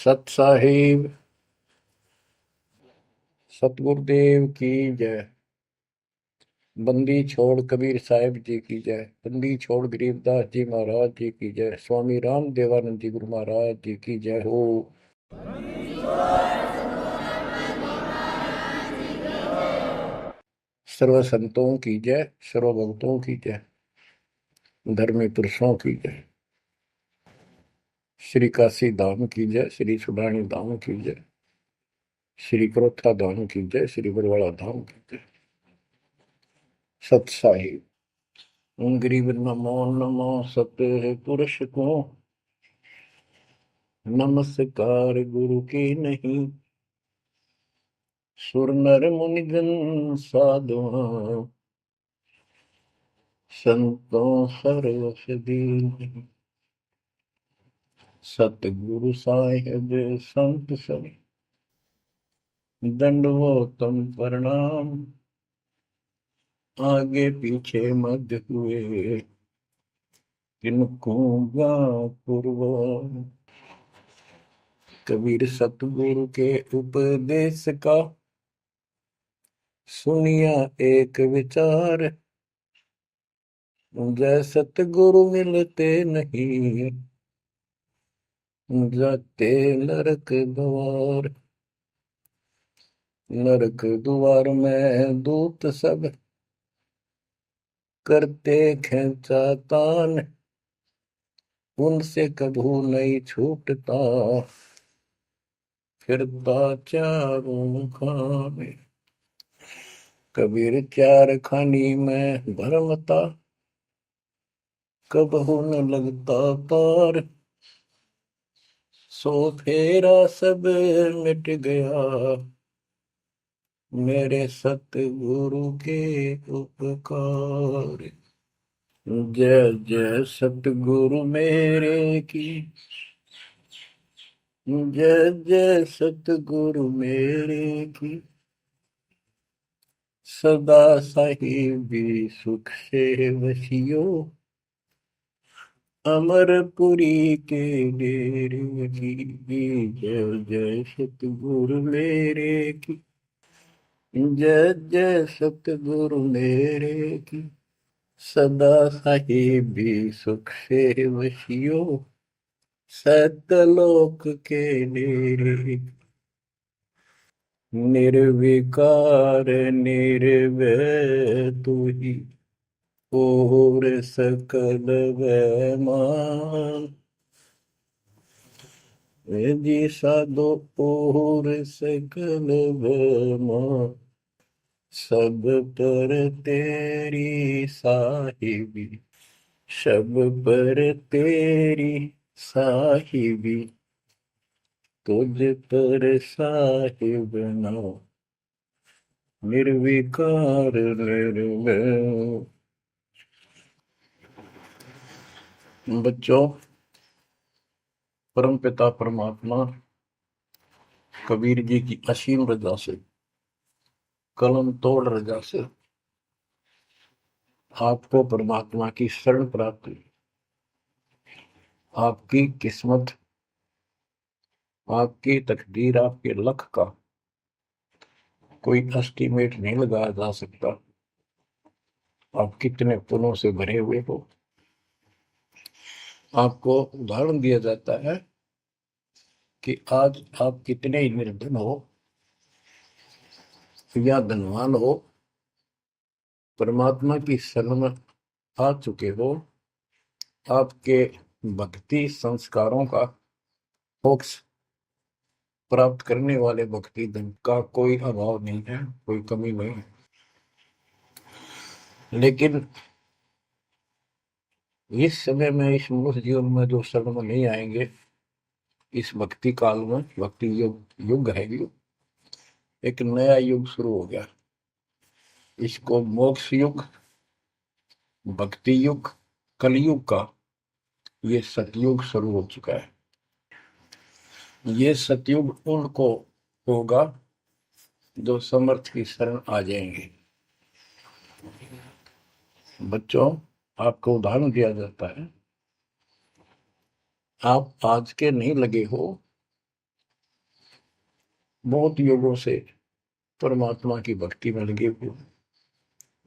सत साहिब सतगुरुदेव की जय। बंदी छोड़ कबीर साहिब जी की जय। बंदी छोड़ गरीबदास जी महाराज जी की जय। स्वामी राम देवानंद जी गुरु महाराज जी की जय हो। सर्व संतों की जय, सर्व भक्तों की जय, धर्मी पुरुषों की जय। श्री काशी धाम की जय, श्री सुडानी धाम की जय, श्री क्रोथा धाम की जय, श्री बरवाड़ा धाम की जय। सत साहिब गरीब नमो नमो सत पुरुष को नमस्कार गुरु की नहीं। सुर नर मुनिजन साधुआ संतों सर्वस दीन। सतगुरु साहिब संत सब दंडवतम प्रणाम। आगे पीछे मध्य हुए किनको पूर्व। कबीर सतगुरु के उपदेश का सुनिया एक विचार। जय सतगुरु मिलते नहीं जाते नरक द्वार। नरक द्वार में दूत सब करते खेचा तान। उनसे कभू नहीं छूटता फिरता चारों खाने। कबीर चार खानी में भरमता कबहू न लगता पार। सो फेरा सब मिट गया मेरे सतगुरु के उपकार। जय जय सतगुरु मेरे की जय जय सतगुरु मेरे की। सदा साहिबी सुख से वसियो अमरपुरी के डेरे की। जय जय सतगुरु मेरे की जय जय सतगुरु मेरे की। सदा साहिबी सुख से वसियो सतलोक के डेरे। निर्विकार निर्भय तू ही और सकल वैमान। जी साधो और सकल वैमान। सब पर तेरी साहिबी सब पर तेरी साहिबी। तुझ पर साहिब ना निर्विकार निर्भय। बच्चों, परम पिता परमात्मा कबीर जी की असीम रजा से, कलम तोड़ रजा से आपको परमात्मा की शरण प्राप्त हुई। आपकी किस्मत, आपकी तकदीर, आपके लक का कोई एस्टीमेट नहीं लगाया जा सकता। आप कितने पुण्यों से भरे हुए हो। आपको उदाहरण दिया जाता है कि आज आप कितने ही निर्धन हो या धनवान हो, परमात्मा की शरण में आ चुके हो। आपके भक्ति संस्कारों का मोक्ष प्राप्त करने वाले भक्ति धन का कोई अभाव नहीं है, कोई कमी नहीं है। लेकिन इस समय में, इस मनुष्य जीवन में जो शरण में नहीं आएंगे, इस भक्ति काल में, भक्ति युग है, एक नया युग शुरू हो गया। इसको मोक्ष युग, भक्ति युग, कलयुग का ये सतयुग शुरू हो चुका है। ये सतयुग उनको होगा जो समर्थ की शरण आ जाएंगे। बच्चों, आपको उदाहरण दिया जाता है, आप आज के नहीं लगे हो बहुत युगों से परमात्मा की भक्ति में लगे हुए।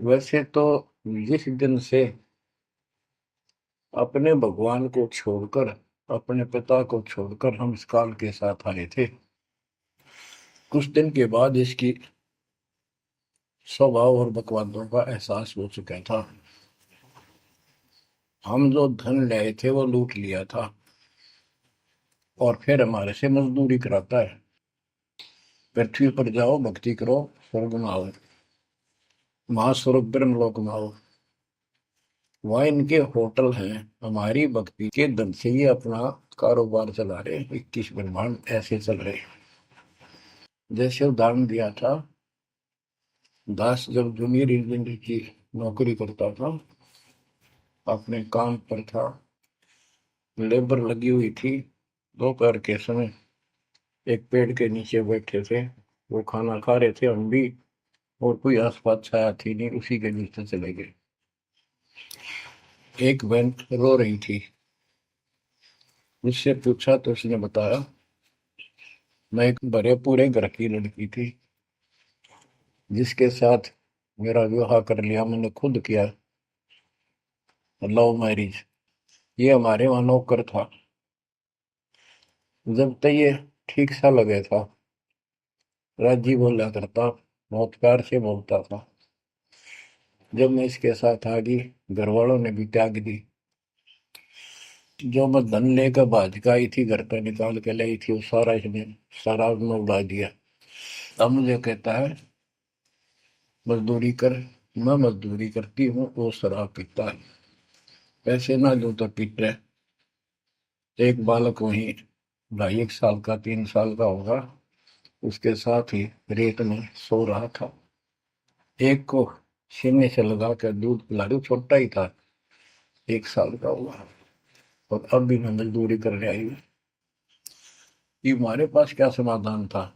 वैसे तो जिस दिन से अपने भगवान को छोड़कर, अपने पिता को छोड़कर हम इस काल के साथ आए थे, कुछ दिन के बाद इसकी स्वभाव और बकवादों का एहसास हो चुका था। हम जो धन लाए थे वो लूट लिया था और फिर हमारे से मजदूरी कराता है। पृथ्वी पर जाओ, भक्ति करो, स्वर्ग में आओ, महास्वर्ग ब्रह्मलोक में आओ। वहाँ इनके होटल हैं, हमारी भक्ति के धन से ये अपना कारोबार चला रहे। 21 ब्रह्मांड ऐसे चल रहे। जैसे उदाहरण दिया था, दास जब जूनियर इंजीनियर की नौकरी करता था, अपने काम पर था, लेबर लगी हुई थी, दोपहर के समय एक पेड़ के नीचे बैठे थे, वो खाना खा रहे थे, हम भी, और कोई आसपास छाया थी नहीं, उसी के नीचे चले गए। एक बहन रो रही थी, उससे पूछा तो उसने बताया, मैं एक भरे पूरे घर की लड़की थी जिसके साथ मेरा विवाह कर लिया, मैंने खुद किया, लव मैरिज। ये हमारे वहां नौकर था। जब तक ये ठीक सा लगे था, राजी बोला करता, बहुत प्यार से बोलता था। जब मैं इसके साथ आ गई, घर वालों ने भी त्याग दी। जो मैं धन लेकर भाज का आई थी, घर पे निकाल के लाई थी, वो सारा इसने शराब में उड़ा दिया। अब मुझे कहता है मजदूरी कर। मैं मजदूरी करती हूँ, वो शराब पीता है। पैसे ना दो तो पीट रहे। एक बालक वहीं 2.5 साल का, 3 साल का होगा, उसके साथ ही रेत में सो रहा था। एक को सीने से लगा कर दूध पिला रही, छोटा ही था, 1 साल का हुआ, और अब भी मैं मजदूरी करने आई हूँ। ये हमारे पास क्या समाधान था?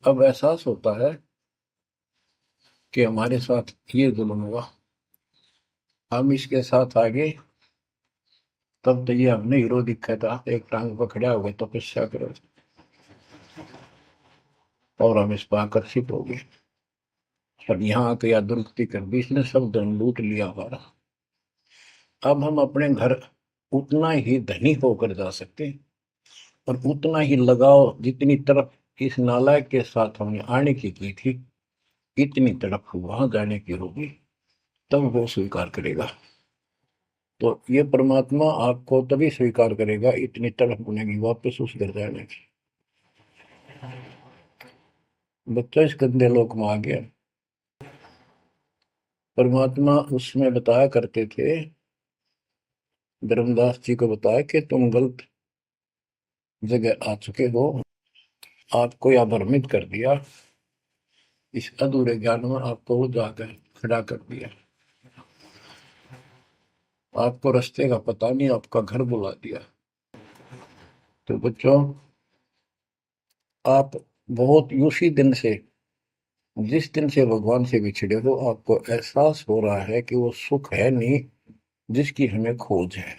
अब एहसास होता है कि हमारे साथ ये जुल्म हुआ, हम इसके साथ आगे, तब तो ये हमने हीरो दिखा था, एक टांग पर खड़ा हो गए तपस्या करो, और हम इस पर आकर्षित हो गए। और यहाँ आके या दुरुक्ति कर दी, इसने सब धन लूट लिया हमारा। अब हम अपने घर उतना ही धनी होकर जा सकते हैं, और उतना ही लगाव जितनी तरफ इस नालायक के साथ हमने आने की थी, इतनी तरफ वहां जाने की होगी, तब वो स्वीकार करेगा। तो ये परमात्मा आपको तभी स्वीकार करेगा, इतनी तड़प बनेगी वापस उस घर जाने की। बच्चा इस गंदे लोक में आ गया। परमात्मा उसमें बताया करते थे, धर्मदास जी को बताया कि तुम गलत जगह आ चुके हो, आपको या भ्रमित कर दिया, इस अधूरे ज्ञान में आपको वो जाकर खड़ा कर दिया, आपको रास्ते का पता नहीं, आपका घर बुला दिया। तो बच्चों, आप बहुत उसी दिन से, जिस दिन से भगवान से बिछड़े हो, आपको एहसास हो रहा है कि वो सुख है नहीं जिसकी हमें खोज है।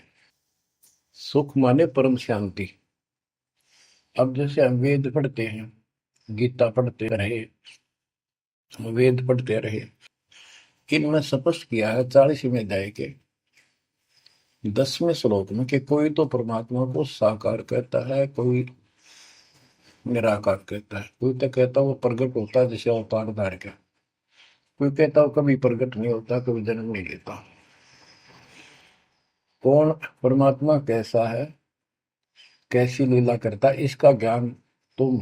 सुख माने परम शांति। अब जैसे हम वेद पढ़ते हैं, गीता पढ़ते रहे, वेद पढ़ते रहे, इनमें स्पष्ट किया है 40वें अध्याय के 10वें श्लोक में कि कोई तो परमात्मा को साकार कहता है, कोई निराकार कहता है, कोई तो कहता है वो प्रकट होता है जैसे अवतार धार का, कोई कहता है कभी प्रकट नहीं होता, कभी जन्म नहीं लेता। कौन परमात्मा कैसा है, कैसी लीला करता है, इसका ज्ञान तुम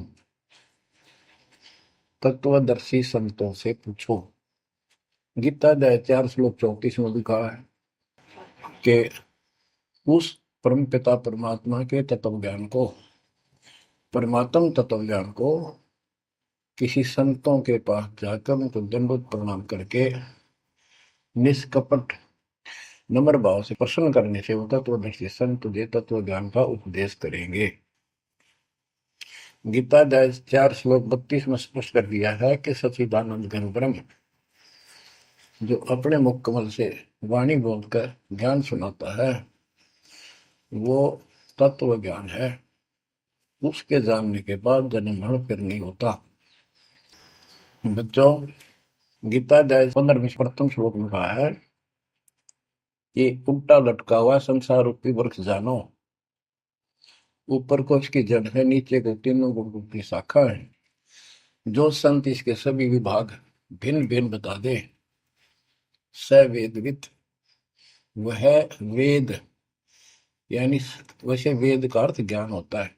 तत्वदर्शी संतों से पूछो। गीता अध्याय 4 श्लोक 34 में लिखा है कि उस परम पिता परमात्मा के तत्व ज्ञान को, परमात्म तत्व ज्ञान को किसी संतों के पास जाकर उनको दंडवत प्रणाम करके निष्कपट नम्र भाव से प्रसन्न करने से वो तत्वदर्शी संत तुझे तत्व ज्ञान का उपदेश करेंगे। गीता अध्याय 4 श्लोक 32 में स्पष्ट कर दिया है कि सच्चिदानंद घन ब्रह्म जो अपने मुख कमल से वाणी बोलकर ज्ञान सुनाता है, वो तत्व ज्ञान है। उसके जानने के बाद जन्म मरण फिर नहीं होता। बच्चों, गीता अध्याय 15 प्रथम श्लोक में कहा है कि उल्टा लटका हुआ संसार रूपी वृक्ष जानो, ऊपर को उसकी जड़ है, नीचे को तीनों गुण की शाखा है। जो संत इसके सभी विभाग भिन्न भिन्न बता दे, स वेदविद, वह वेद, यानी वैसे वेद का अर्थ ज्ञान होता है।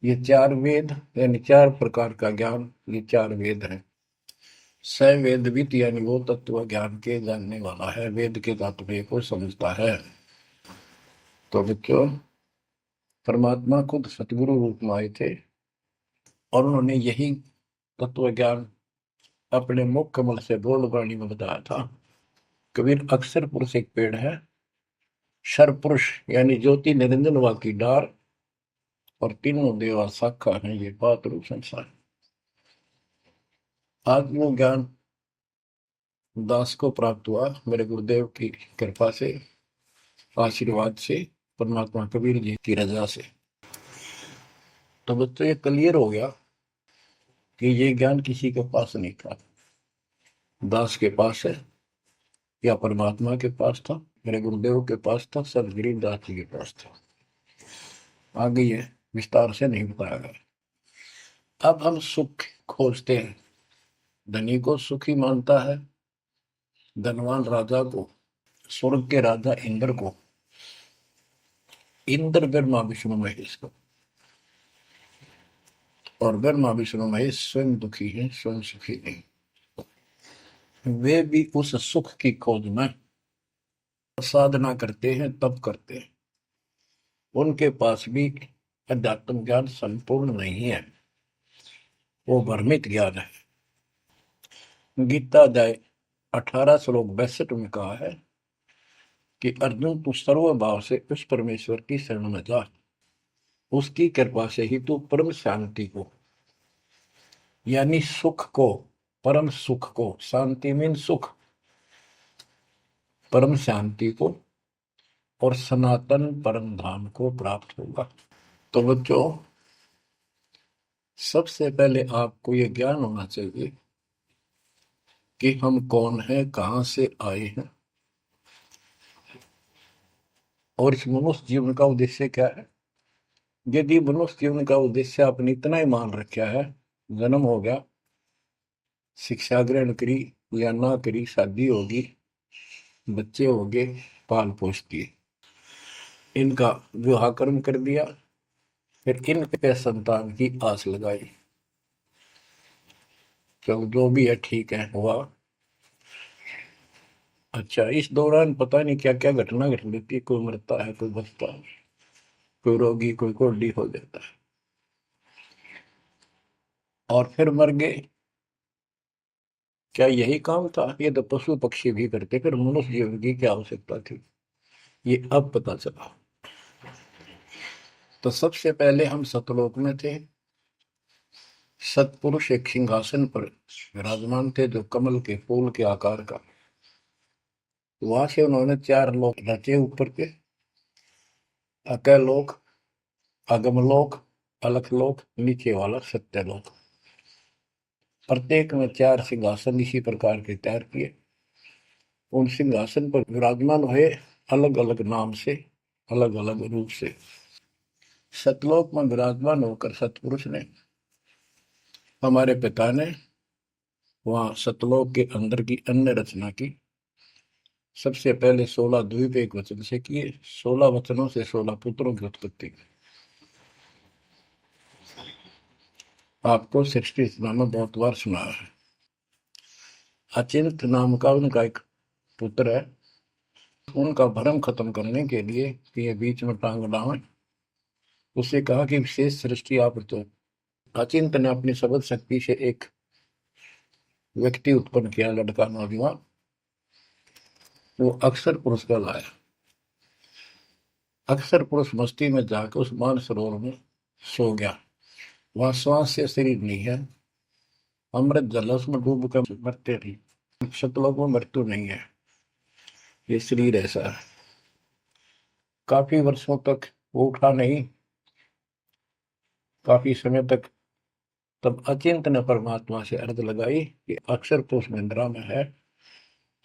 ये चार वेद यानी चार प्रकार का ज्ञान, ये चार वेद हैं। स वेदविद यानी वो तत्व ज्ञान के जानने वाला है, वेद के तात्पर्य को समझता है। तो बच्चों, परमात्मा खुद सतगुरु रूप में आए थे और उन्होंने यही तत्व ज्ञान अपने मुख कमल से बोल वाणी में बताया था। कबीर अक्षर पुरुष एक पेड़ है, शर पुरुष यानी ज्योति निरंजन वा की डार, और तीनों देवा शाखा है ये बात रूप संसार। आज वो ज्ञान दास को प्राप्त हुआ मेरे गुरुदेव की कृपा से, आशीर्वाद से, परमात्मा कबीर जी की रजा से। तो बच्चों, ये क्लियर हो गया कि ये ज्ञान किसी के पास नहीं था, दास के पास है या परमात्मा के पास था, मेरे गुरुदेव के पास था, सदगिरी दास जी के पास था। आगे ये विस्तार से नहीं बताया गया। अब हम सुख खोजते हैं। धनी को सुखी मानता है, धनवान राजा को, स्वर्ग के राजा इंद्र को, इंद्र ब्रह्मा विष्णु महेश को, और ब्रह्मा विष्णु महेश स्वयं दुखी है, स्वयं सुखी नहीं। वे भी उस सुख की खोज में साधना करते हैं, तप करते हैं। उनके पास भी अध्यात्म ज्ञान संपूर्ण नहीं है, वो भ्रमित ज्ञान है। गीता अध्याय 18 श्लोक 62 में कहा है कि अर्जुन, तू सर्व भाव से उस परमेश्वर की शरण में जा, उसकी कृपा से ही तू परम शांति को, यानी सुख को, परम सुख को, शांति मीन सुख, परम शांति को और सनातन परम धाम को प्राप्त होगा। तो बच्चों, सबसे पहले आपको यह ज्ञान होना चाहिए कि हम कौन हैं, कहां से आए हैं, और इस मनुष्य जीवन का उद्देश्य क्या है। यदि मनुष्य जीवन का उद्देश्य आपने इतना ही मान रखा है, जन्म हो गया, शिक्षा ग्रहण करी या ना करी, शादी होगी, बच्चे हो गए, पाल पोस किए, इनका विवाह कर्म कर दिया, फिर इन पे संतान की आस लगाई, चलो जो भी है ठीक है, हुआ। अच्छा, इस दौरान पता नहीं क्या क्या घटना घट लेती है, कोई मरता है, कोई बचता है, कोई रोगी, कोई कोल्डी हो जाता है, और फिर मर गए। क्या यही काम था? ये तो पशु पक्षी भी करते, फिर मनुष्य जीवन की क्या आवश्यकता थी, ये अब पता चला। तो सबसे पहले हम सतलोक में थे, सतपुरुष एक सिंहासन पर विराजमान थे जो कमल के फूल के आकार का। वहां से उन्होंने चार लोक रचे ऊपर के, अकलोक, अगमलोक, अलखलोक, नीचे वाला सत्यलोक। प्रत्येक में चार सिंहासन इसी प्रकार के तैयार किए। उन सिंहासन पर विराजमान हुए अलग अलग नाम से, अलग अलग रूप से। सतलोक में विराजमान होकर सतपुरुष ने, हमारे पिता ने, वहां सतलोक के अंदर की अन्य रचना की। सबसे पहले 16 द्वीप एक वचन से किए, 16 वचनों से 16 पुत्रों की उत्पत्ति की। आपको सृष्टि रचना में बहुत बार सुना है। अचिंत नाम का उनका एक पुत्र है, उनका भ्रम खत्म करने के लिए कि ये बीच में टांग डावे, उसे कहा कि विशेष सृष्टि आप तो। अचिंत ने अपनी शब्द शक्ति से एक व्यक्ति उत्पन्न किया, लड़का नौजवान, वो अक्षर पुरुष का लाया। अक्षर पुरुष मस्ती में जाकर उस मान सरोवर में सो गया। वहां श्वास से शरीर नहीं है, अमृत जल उसमें डूब कर मरते नहीं, शतलोक में मृत्यु नहीं है, ये शरीर ऐसा है। काफी वर्षों तक वो उठा नहीं, काफी समय तक। तब अचिंत ने परमात्मा से अर्ज लगाई कि अक्षर तो उस निंद्रा में है,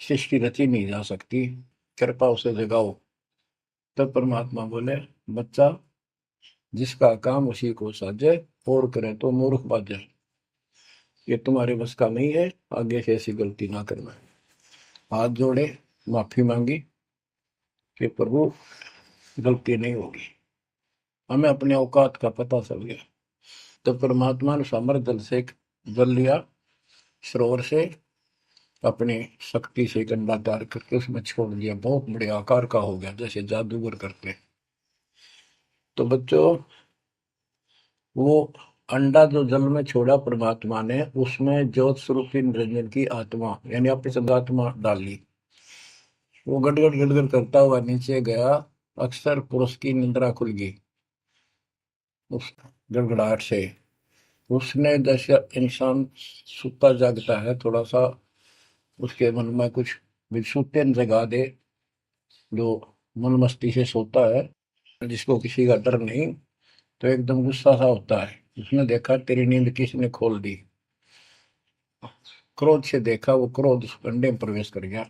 सृष्टि रची नहीं जा सकती, कृपा उसे जगाओ। तब परमात्मा बोले, बच्चा, जिसका काम उसी को साजे, और करे तो मूर्ख बाजे। ये तुम्हारे बस का नहीं है, आगे से ऐसी गलती ना करना। हाथ जोड़े, माफी मांगी कि प्रभु गलती नहीं होगी, हमें अपने औकात का पता चल गया। तो परमात्मा ने समर जल से जल लिया, सरोवर से, अपनी शक्ति से गंडा तैयार करके उसमें छोड़ दिया। बहुत बड़े आकार का हो गया, जैसे जादूगर करते। तो बच्चों, वो अंडा जो जल में छोड़ा परमात्मा ने, उसमें ज्योत स्वरूपी निरंजन की आत्मा यानी अपनी सदात्मा डाली। वो गड़गड़ गड़गड़ करता हुआ नीचे गया, अक्सर पुरुष की निंद्रा खुल गई उस गड़गड़ाहट से। उसने, जैसे इंसान सुता जागता है, थोड़ा सा उसके मन में कुछ विक्षुप्तन जगा दे, जो मन मस्ती से सोता है, जिसको किसी का डर नहीं, तो एकदम गुस्सा सा होता है। उसने देखा तेरी नींद किसने खोल दी, क्रोध से देखा, वो क्रोध उस अंडे में प्रवेश कर गया,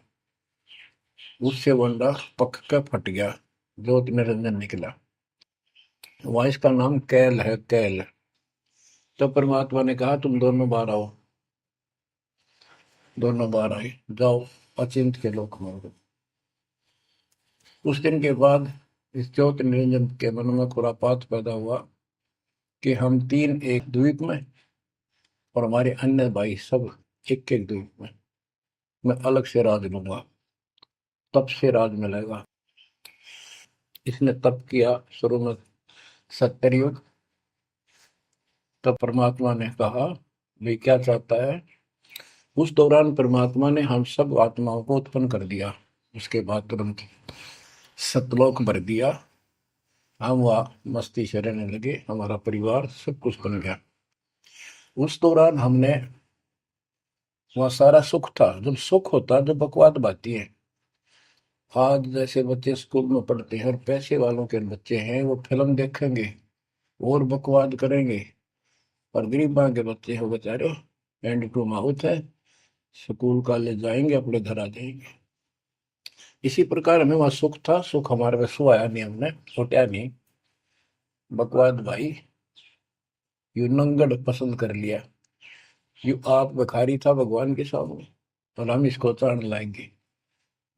उससे वो अंडा पक कर फट गया, ज्योत निरंजन निकला। वहां इसका नाम कैल है, कैल। तो परमात्मा ने कहा, तुम दोनों बाहर आओ। दोनों बाहर आए, जाओ अचिंत के लोक में। उस दिन के बाद इस ज्योति निरंजन के मन में खुरापात पैदा हुआ कि हम तीन एक द्वीप में, और हमारे अन्य भाई सब एक एक द्वीप में। मैं अलग से राज लूंगा, तप से राज मिलेगा। इसने तप किया शुरू में, सत्तर युग। तब परमात्मा ने कहा, भाई क्या चाहता है। उस दौरान परमात्मा ने हम सब आत्माओं को उत्पन्न कर दिया। उसके बाद तुरंत सतलोक भर दिया, हम वहाँ मस्ती से रहने लगे, हमारा परिवार सब कुछ बन गया। उस दौरान हमने, वहाँ सारा सुख था। जब सुख होता, जब बकवाद बाती है। आज जैसे बच्चे स्कूल में पढ़ते हैं और पैसे वालों के बच्चे हैं, वो फिल्म देखेंगे और बकवाद करेंगे, और गरीबां के बच्चे हो बेचारे एंड टू माउथ है, स्कूल कॉलेज जाएंगे, अपने घर आ जाएंगे। इसी प्रकार हमें वहाँ सुख था, सुख हमारे में सुहाया नहीं, हमने सोचा नहीं। बकवाद भाई, यू नंगड़ पसंद कर लिया। यू आप भिखारी था भगवान के सामने, और हम इसको चाण लाएंगे।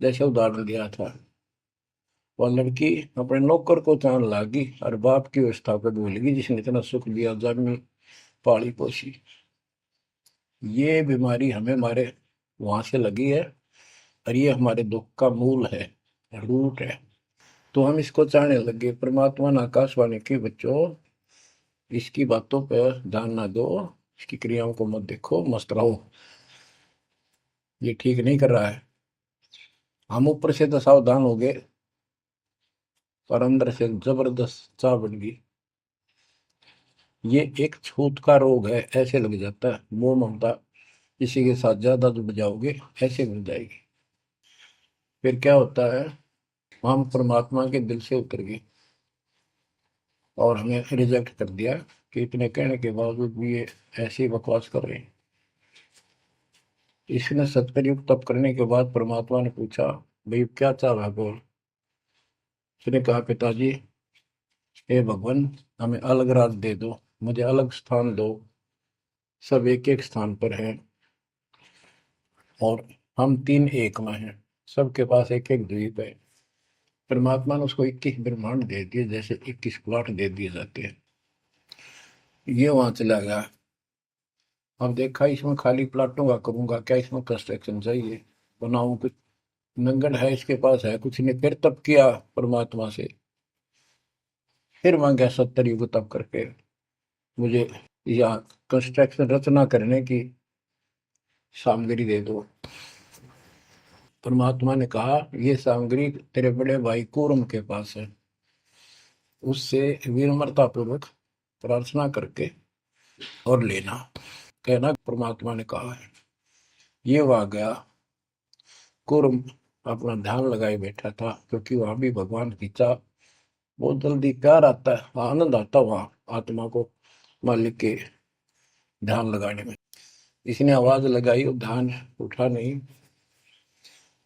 जैसे उदाहरण दिया था, वो लड़की अपने नौकर को चाण लागी और बाप की व्यवस्था को भूलेगी, जिसने इतना सुख दिया, जन्मी पाली पोसी। ये बीमारी हमें हमारे वहां से लगी है, और ये हमारे दुख का मूल है, रूट है। तो हम इसको चाहने लगे। परमात्मा ने आकाशवाणी की, बच्चों इसकी बातों पर ध्यान ना दो, इसकी क्रियाओं को मत देखो, मस्त रहो, ये ठीक नहीं कर रहा है। हम ऊपर से तो सावधान हो गए, पर अंदर से जबरदस्त चाह बन गई। ये एक छूत का रोग है, ऐसे लग जाता है, मोह ममता किसी के साथ ज्यादा जुड़ जाओगे, ऐसे मिल जाएगी। फिर क्या होता है, हम परमात्मा के दिल से उतर गए, और हमें रिजेक्ट कर दिया कि इतने कहने के बावजूद भी ये ऐसी बकवास कर रहे हैं। इसने सत्कर्युग तप करने के बाद परमात्मा ने पूछा, भाई क्या चाह रहा है, बोल। उसने कहा, पिताजी, हे भगवान, हमें अलग राज दे दो, मुझे अलग स्थान दो। सब एक एक स्थान पर हैं, और हम तीन एक में हैं, सबके पास एक एक द्वीप है। परमात्मा ने उसको 21 ब्रह्मांड दे दिए, जैसे 21 प्लॉट दे दिए जाते हैं। ये वहां चला गया। अब देखा, इसमें खाली प्लाटों का करूंगा क्या, इसमें कंस्ट्रक्शन चाहिए, बनाऊं कुछ। नंगन है, इसके पास है कुछ नहीं। फिर तप किया परमात्मा से, फिर मांगा 70 युग तप करके, मुझे यहाँ कंस्ट्रक्शन रचना करने की सामग्री दे दो। परमात्मा ने कहा, ये सामग्री तेरे बड़े भाई कूर्म के पास है, उससे विनम्रता पूर्वक प्रार्थना करके और लेना, कहना परमात्मा ने कहा है। ये वहां गया, कूर्म अपना ध्यान लगाए बैठा था, क्योंकि वहां भी भगवान की चाह, बहुत जल्दी प्यार आता है, आनंद आता वहां आत्मा को। मालिक के ध्यान लगाने में। इसने आवाज लगाई और ध्यान उठा नहीं।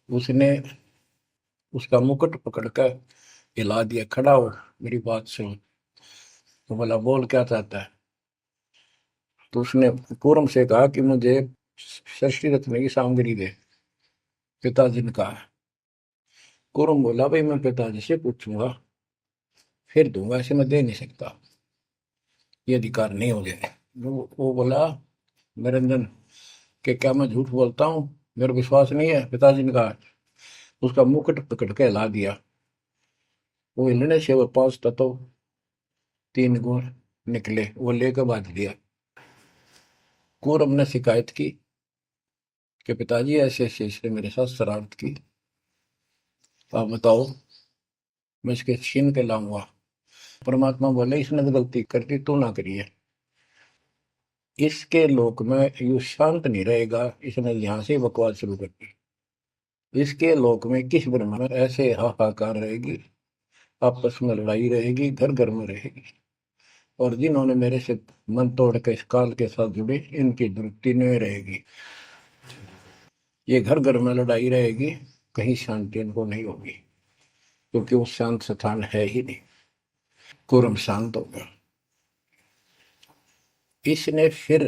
उसने उसका मुकुट पकड़कर हिला दिया, खड़ा हो, मेरी बात सुन। तो बोला, बोल क्या चाहता है? तो उसने पूरम से कहा कि मुझे षष्ठी रत्न की सामग्री दे, पिताजी ने कहा। कुरम बोला, भाई मैं पिताजी से पूछूंगा फिर दूंगा, ऐसे मैं दे नहीं सकता, ये अधिकार नहीं हो गया। वो बोला, निरंजन, कि क्या मैं झूठ बोलता हूँ, मेरा विश्वास नहीं है? पिताजी ने कहा। उसका मुकुट पकड़ के हिला दिया। वो हिलने से वो 5 तत्व 3 गुण निकले, वो लेकर बांध दिया। कुरम ने शिकायत की कि पिताजी ऐसे ऐसे इसने मेरे साथ शरारत की, आप बताओ, मैं इसके छीन के लाऊंगा। परमात्मा बोले, इसने तो गलती कर दी, तू ना करिए। इसके लोक में यू शांत नहीं रहेगा, इसने यहां से बकवास शुरू कर दी। इसके लोक में किस ब्रह्म में ऐसे हाहाकार रहेगी, आपस में लड़ाई रहेगी, घर घर में रहेगी। और जिन्होंने मेरे से मन तोड़ के इस काल के साथ जुड़े, इनकी तृप्ति नहीं रहेगी। ये घर घर में लड़ाई रहेगी, कहीं शांति इनको नहीं होगी, क्योंकि वो शांत स्थान है ही नहीं। कुरम शांत हो गया। इसने फिर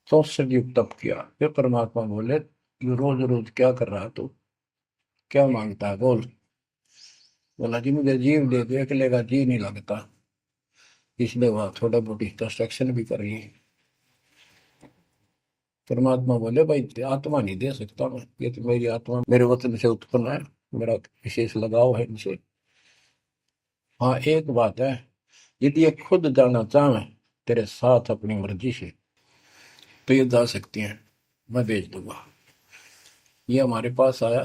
64 युग तप किया। फिर परमात्मा बोले, ये रोज रोज क्या कर रहा तू, क्या मांगता है, बोल। बोला, जी मुझे जीव दे दे, अकेले का जी नहीं लगता, इसलिए वहां थोड़ा बहुत कंस्ट्रक्शन भी कर रही है। परमात्मा बोले, भाई आत्मा नहीं दे सकता मैं, ये तो मेरी आत्मा मेरे वतन से उत्पन्न है, मेरा विशेष लगाव है इनसे। हाँ एक बात है, यदि ये खुद जाना चाहे तेरे साथ अपनी मर्जी से, तो ये जा सकती हैं, मैं भेज दूंगा। ये हमारे पास आया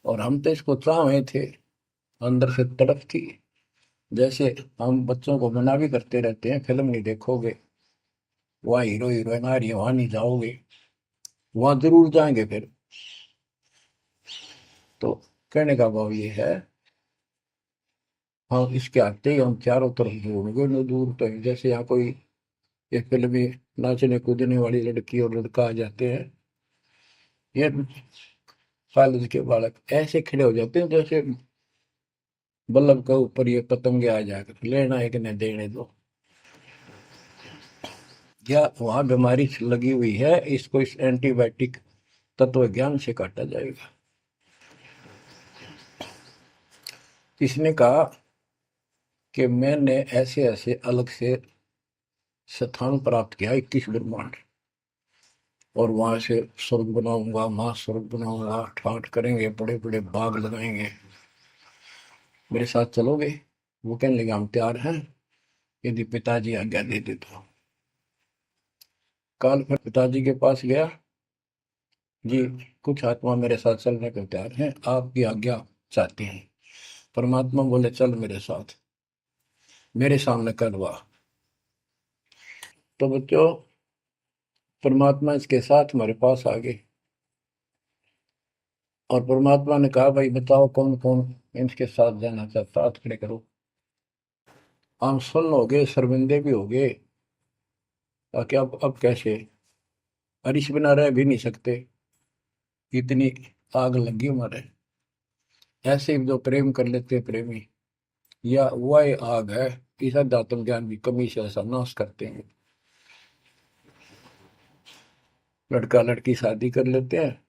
और हम तो इसको चाह रहे थे, अंदर से तड़प थी। जैसे हम बच्चों को मना भी करते रहते हैं, फिल्म नहीं देखोगे, वहाँ हीरो हीरोइन आ रही है, वहां नहीं जाओगे, वहां जरूर जाएंगे फिर। तो कहने का भाव ये है, हाँ इसके आते ही हम चारों तरफ ढूंढोगे न दूर तक। जैसे यहाँ कोई एक फिल्म में नाचने कूदने वाली लड़की और लड़का आ जाते हैं, ये कॉलेज के बालक ऐसे खड़े हो जाते हैं जैसे बल्लभ के ऊपर ये पतंगे आ जाकर, लेना है कि नहीं देने दो। या वहां बीमारी लगी हुई है, इसको इस एंटीबायोटिक तत्व ज्ञान से काटा जाएगा। इसने कहा कि मैंने ऐसे ऐसे अलग से स्थान प्राप्त किया, 21 ब्रह्मांड, और वहां से स्वर्ग बनाऊंगा, महास्वर्ग बनाऊंगा, ठाठ करेंगे, बड़े बड़े बाग लगाएंगे, मेरे साथ चलोगे? वो कहने लगे, हम तैयार हैं, यदि पिताजी आज्ञा दे दे तो। काल फिर पिताजी के पास गया, जी कुछ आत्मा मेरे साथ चलने को तैयार हैं, आपकी आज्ञा चाहती हैं। परमात्मा बोले, चल मेरे साथ, मेरे सामने करवा। तो बच्चों, परमात्मा इसके साथ हमारे पास आ गए और परमात्मा ने कहा, भाई बताओ कौन कौन इनके साथ जाना चाहता, हाथ खड़े करो। हम सुन्न हो गए, शर्मिंदे भी हो गए, ताकि अब कैसे, अरिश बिना रह भी नहीं सकते, इतनी आग लगी हमारे। ऐसे ही जो प्रेम कर लेते हैं प्रेमी, या वह आग है, इस अध्यात्म ज्ञान की कमी से ऐसा नाश करते हैं। लड़का लड़की शादी कर लेते हैं,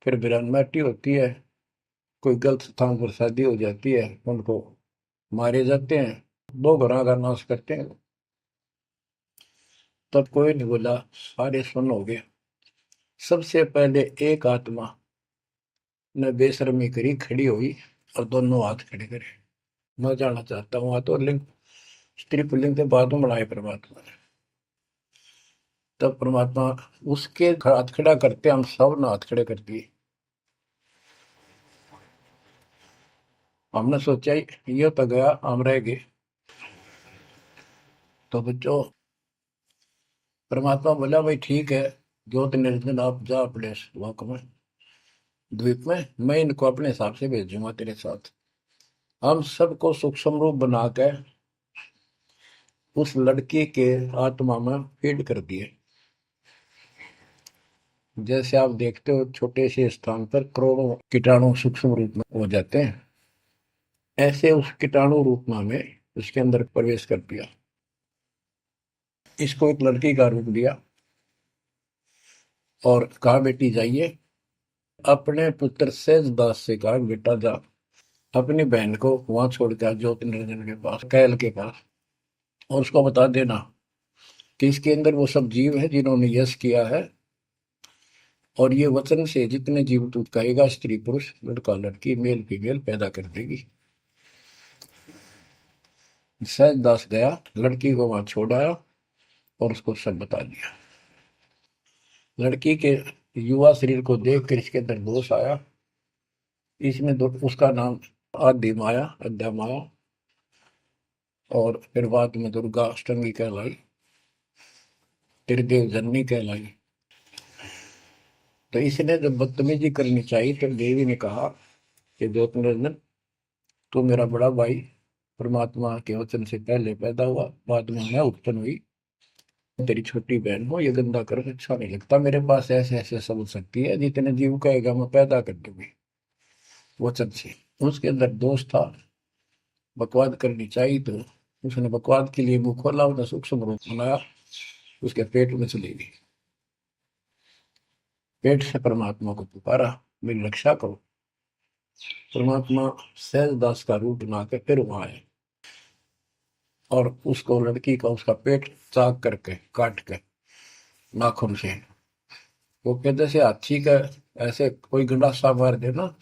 फिर वीरानमाटी होती है, कोई गलत स्थान पर शादी हो जाती है, उनको मारे जाते हैं, 2 घरों का नाश करते हैं। तब कोई नहीं बोला, सारे सुन हो गए। सबसे पहले एक आत्मा ने बेशर्मी करी, खड़ी हुई और दोनों हाथ खड़े करे, मैं जाना चाहता हूँ। हाथ और लिंग स्त्री पुल्लिंग के बाद में बढ़ाए परमात्मा ने। तब परमात्मा उसके हाथ खड़ा करते, हम सब ने हाथ खड़े कर दिए। हमने सोचा ये तो गया, हम रह गए। तो बच्चों, परमात्मा बोला, भाई ठीक है, ज्योत निरंजन आप जा अपने लोक में, द्वीप में, मैं इनको अपने हिसाब से भेजूंगा तेरे साथ। हम सबको सूक्ष्म रूप बना के उस लड़की के आत्मा में फीड कर दिए। जैसे आप देखते हो छोटे से स्थान पर करोड़ों कीटाणु सूक्ष्म रूप में हो जाते हैं, ऐसे उस कीटाणु रूप में उसके अंदर प्रवेश कर दिया। इसको एक लड़की का रूप दिया और कहा बेटी जाइए, अपने पुत्र सेजदास से कहा बेटा जा अपनी बहन को वहां छोड़ के ज्योति निरंजन के पास, कैल के पास, और उसको बता देना कि इसके अंदर वो सब जीव है जिन्होंने यश किया है, और ये वचन से जितने जीव तू कहेगा स्त्री पुरुष लड़का लड़की मेल फीमेल पैदा कर देगी। सहजदास गया, लड़की को वहां छोड़ आया और उसको सब बता दिया। लड़की के युवा शरीर को देख कर इसके अंदर दोष आया। इसमें उसका नाम आदि माया, अद्या माया, और फिर बाद में दुर्गा अष्टंगी कहलाई, त्रिदेव जननी कहलाई। तो इसने जब बदतमीजी करनी चाहिए तो देवी ने कहा कि ज्योति निरंजन तू मेरा बड़ा भाई परमात्मा के वचन से पहले पैदा हुआ, बाद में मैं उत्पन्न हुई, तेरी छोटी बहन हो, ये गंदा कर अच्छा नहीं लगता, मेरे पास ऐसे ऐसे समझ सकती है, जितने जीव कहेगा मैं पैदा कर दूंगी वचन से। उसके अंदर दोष था, बकवाद करनी चाहिए, तो उसने बकवाद के लिए मुंह खोला, उसने सूक्ष्म रूप बनाया, उसके पेट में चली गई। पेट से परमात्मा को पुकारा मेरी रक्षा करो। परमात्मा सहजदास का रूप बना के फिर वहां आए और उसको लड़की का उसका पेट चाक करके काट के नाखून से, वो कहते से हाथी का ऐसे कोई गंडासा मार दे ना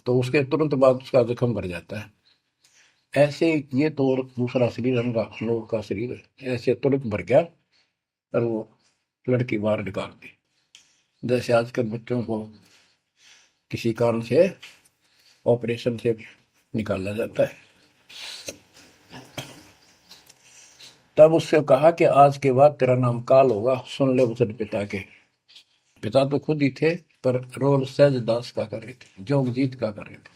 तो उसके तुरंत बाद उसका जख्म भर जाता है, ऐसे ये तो और दूसरा शरीर अंगा लोग का शरीर ऐसे तुरंत भर गया और वो लड़की बाहर निकाल दी। जैसे आजकल बच्चों को किसी कारण से ऑपरेशन से निकाला जाता है। तब उससे कहा कि आज के बाद तेरा नाम काल होगा, सुन ले वचन पिता के। पिता तो खुद ही थे पर रोल सहजदास का कर रहे थे, जोगजीत का कर रहे थे,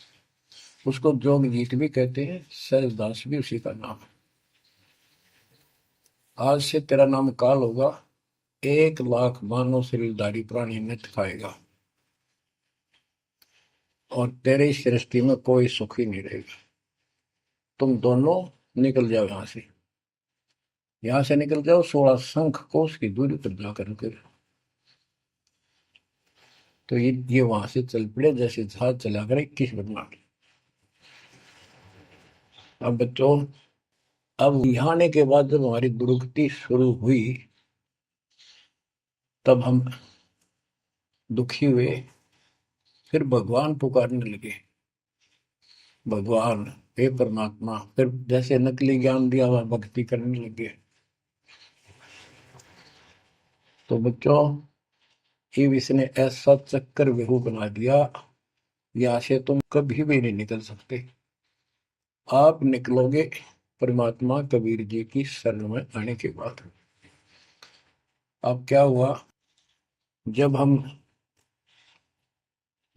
उसको जोगजीत भी कहते हैं, सहजदास भी उसी का नाम है। आज से तेरा नाम काल होगा, 1,00,000 मानव शरीरधारी प्राणी नित्य खाएगा और तेरे इस सृष्टि में कोई सुख ही नहीं रहेगा। तुम दोनों निकल जाओ यहां से निकल जाओ 16 शंख कोस की दूरी पर जाकर रुके। तो ये वहां से चल पड़े जैसे जहाज चला कर 21 ब्रह्मांड। अब बच्चों, अब यहाँ आने के बाद जब हमारी दुर्गति शुरू हुई तब हम दुखी हुए, फिर भगवान पुकारने लगे, भगवान हे परमात्मा, फिर जैसे नकली ज्ञान दिया हुआ भक्ति करने लगे। तो बच्चों, ये इसने ऐसा चक्कर व्यू बना दिया, यहाँ से तुम कभी भी नहीं निकल सकते। आप निकलोगे परमात्मा कबीर जी की शरण में आने के बाद। अब क्या हुआ, जब हम